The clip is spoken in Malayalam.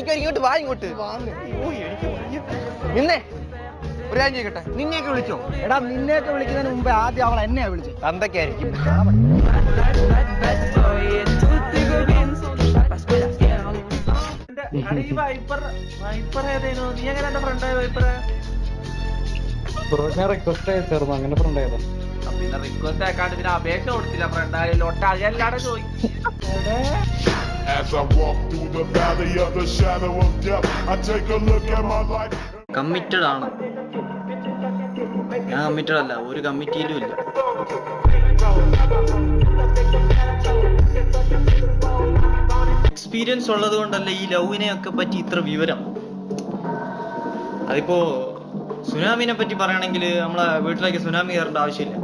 ഇറങ്ങിക്കോ, ഇങ്ങോട്ട് വാ, ഇങ്ങോട്ട് നിന്നേ. ഒരു കാര്യം ചെയ്യട്ടെ, നിന്നെയൊക്കെ വിളിച്ചോ? എടാ നിന്നെയൊക്കെ വിളിക്കുന്നതിന് മുമ്പേ ആദ്യം അവൾ എന്നെയാ വിളിച്ചത്. തന്തയ്ക്കായിരിക്കും. ഞാൻ റിക്വസ്റ്റ് അയച്ചായിരുന്നു, അങ്ങനെ ഫ്രണ്ട് ആയതാ. പിന്നെ റിക്വസ്റ്റ് ആക്കാണ്ട് പിന്നെ അപേക്ഷ കൊടുത്തില്ല ഫ്രണ്ട് ആയാലും ഒട്ടകല്ലാടെ ചോദിക്കും. കമ്മിറ്റഡ് ആണ്. ഞാൻ കമ്മിറ്റഡ് അല്ല, ഒരു കമ്മിറ്റിയിലും ഇല്ല. എക്സ്പീരിയൻസ് ഉള്ളത് കൊണ്ടല്ല ഈ ലവിനെ ഒക്കെ പറ്റി ഇത്ര വിവരം. അതിപ്പോ സുനാമിനെ പറ്റി പറയുകയാണെങ്കിൽ നമ്മളെ വീട്ടിലേക്ക് സുനാമി കയറേണ്ട ആവശ്യമില്ല.